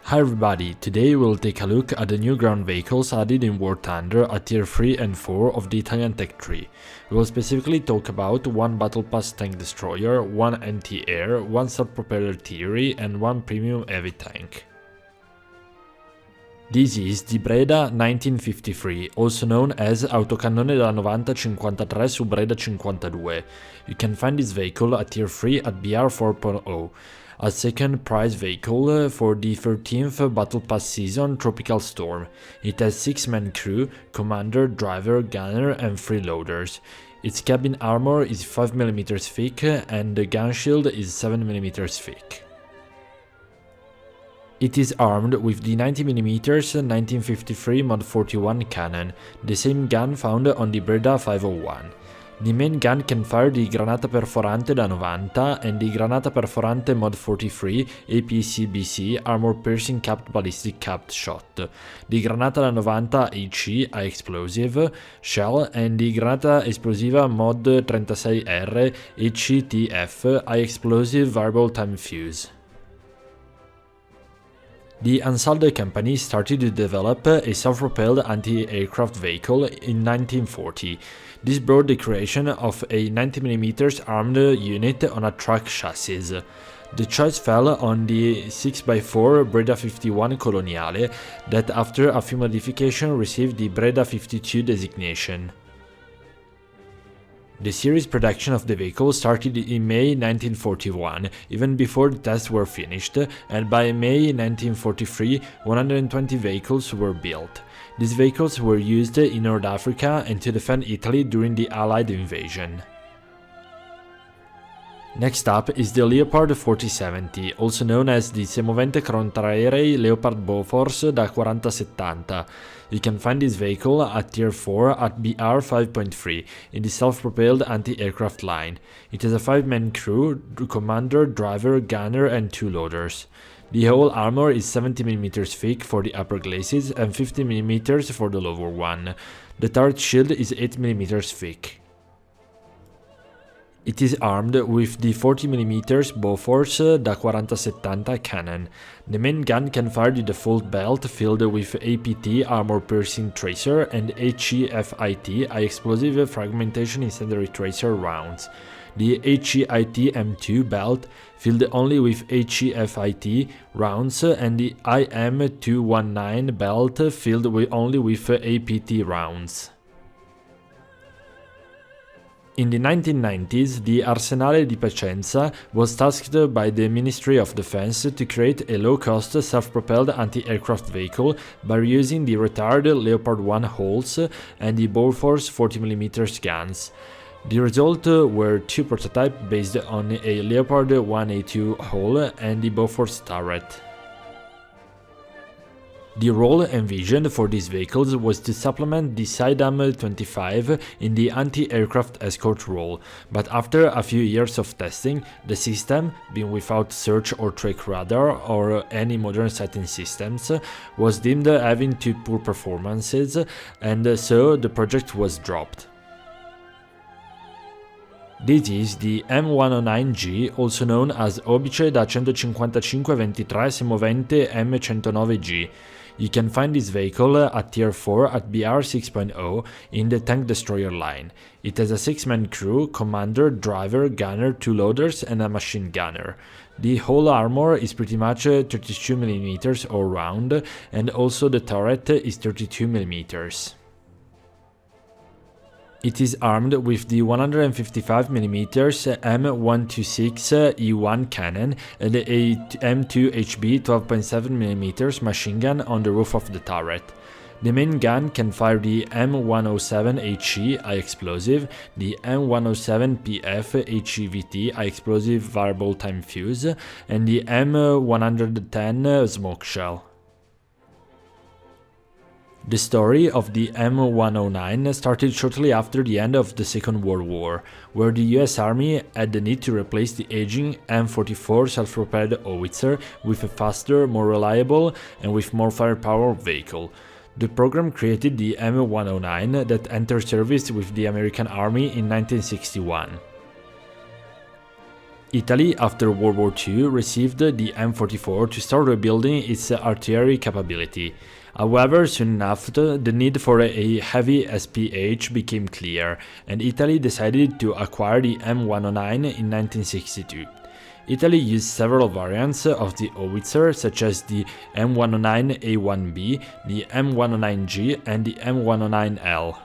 Hi everybody, today we'll take a look at the new ground vehicles added in War Thunder at Tier 3 and 4 of the Italian Tech Tree. We will specifically talk about one Battle Pass tank destroyer, one anti-air, one self-propeller Theory and one premium heavy tank. This is the Breda 1953, also known as Autocannone da 90-53 su Breda 52. You can find this vehicle at Tier 3 at BR 4.0. A second prize vehicle for the 13th Battle Pass season Tropical Storm. It has 6-man crew, commander, driver, gunner and 3 loaders. Its cabin armor is 5mm thick and the gun shield is 7mm thick. It is armed with the 90mm 1953 Mod 41 cannon, the same gun found on the Breda 501. The main gun can fire the Granata Perforante da 90 and the Granata Perforante Mod 43 APCBC armor-piercing capped ballistic capped shot, the Granata da 90 HE high explosive shell and the Granata Esplosiva Mod 36R HETF high explosive variable time fuse. The Ansaldo company started to develop a self-propelled anti-aircraft vehicle in 1940. This brought the creation of a 90mm armed unit on a truck chassis. The choice fell on the 6x4 Breda 51 Coloniale that after a few modifications received the Breda 52 designation. The series production of the vehicle started in May 1941, even before the tests were finished, and by May 1943 120 vehicles were built. These vehicles were used in North Africa and to defend Italy during the Allied invasion. Next up is the Leopard 4070, also known as the Semovente Contraerei Leopard Bofors da 4070. You can find this vehicle at Tier 4 at BR 5.3 in the self-propelled anti-aircraft line. It has a 5-man crew, commander, driver, gunner and 2 loaders. The whole armor is 70mm thick for the upper glacis and 50mm for the lower one. The turret shield is 8mm thick. It is armed with the 40mm Bofors da 4070 cannon. The main gun can fire the default belt filled with APT armor-piercing tracer and HEFIT high-explosive fragmentation incendiary tracer rounds. The HEIT M2 belt filled only with HEFIT rounds and the IM219 belt filled only with APT rounds. In the 1990s, the Arsenale di Piacenza was tasked by the Ministry of Defense to create a low-cost, self-propelled anti-aircraft vehicle by reusing the retired Leopard 1 hulls and the Bofors 40mm guns. The result were 2 prototypes based on a Leopard 1A2 hull and the Bofors turret. The role envisioned for these vehicles was to supplement the Saidam 25 in the anti-aircraft escort role, but after a few years of testing, the system, being without search or track radar or any modern sighting systems, was deemed having too poor performances, and so the project was dropped. This is the M109G, also known as Obice da 155-23 Semovente M109G. You can find this vehicle at Tier 4 at BR 6.0 in the tank destroyer line. It has a 6-man crew, commander, driver, gunner, 2 loaders and a machine gunner. The whole armor is pretty much 32mm all round, and also the turret is 32mm. It is armed with the 155mm M126 E1 cannon and a M2HB 12.7mm machine gun on the roof of the turret. The main gun can fire the M107HE high explosive, the M107PF HEVT high explosive variable time fuse, and the M110 smoke shell. The story of the M109 started shortly after the end of the Second World War, where the US Army had the need to replace the aging M44 self-propelled howitzer with a faster, more reliable and with more firepower vehicle. The program created the M109 that entered service with the American Army in 1961. Italy, after World War II, received the M44 to start rebuilding its artillery capability. However, soon enough, the need for a heavy SPH became clear, and Italy decided to acquire the M109 in 1962. Italy used several variants of the howitzer, such as the M109A1B, the M109G, and the M109L.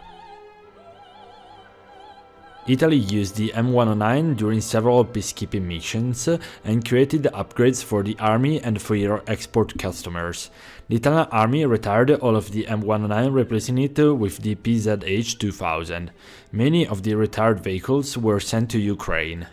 Italy used the M109 during several peacekeeping missions and created upgrades for the army and for their export customers. The Italian army retired all of the M109, replacing it with the PZH-2000. Many of the retired vehicles were sent to Ukraine.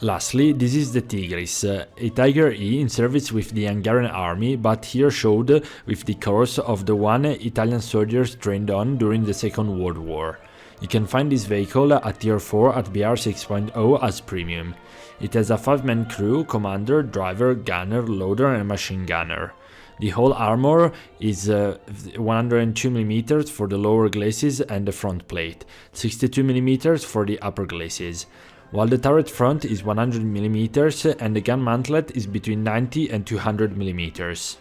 Lastly, this is the Tigris, a Tiger E in service with the Hungarian army, but here showed with the colors of the one Italian soldiers trained on during the Second World War. You can find this vehicle at Tier 4 at BR 6.0 as premium. It has a 5-man crew, commander, driver, gunner, loader and machine gunner. The whole armor is 102mm for the lower glacis and the front plate, 62mm for the upper glacis, while the turret front is 100mm and the gun mantlet is between 90 and 200mm.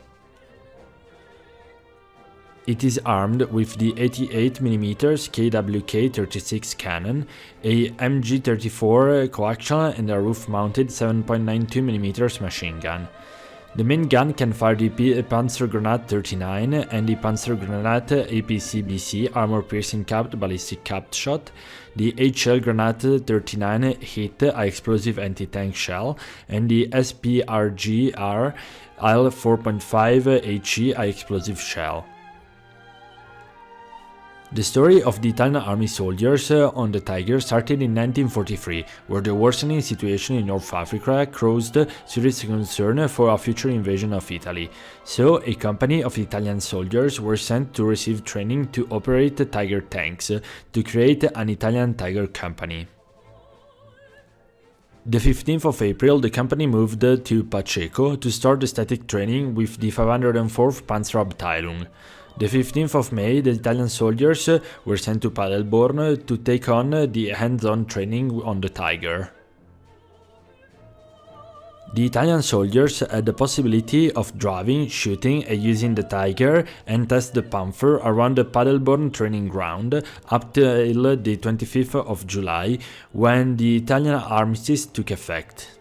It is armed with the 88mm KWK-36 cannon, a MG34 coaxial and a roof-mounted 7.92mm machine gun. The main gun can fire the Panzergranate 39 and the Panzergranate APC-BC armor-piercing capped ballistic capped shot, the HL Granate 39 hit high-explosive anti-tank shell, and the SPRGR IL-4.5 HE high-explosive shell. The story of the Italian army soldiers on the Tiger started in 1943, where the worsening situation in North Africa caused serious concern for a future invasion of Italy. So, a company of Italian soldiers were sent to receive training to operate Tiger tanks, to create an Italian Tiger company. The 15th of April, the company moved to Pacheco to start the static training with the 504th Panzerabteilung. The 15th of May, the Italian soldiers were sent to Paderborn to take on the hands-on training on the Tiger. The Italian soldiers had the possibility of driving, shooting and using the Tiger and test the Panther around the Paderborn training ground up till the 25th of July, when the Italian armistice took effect.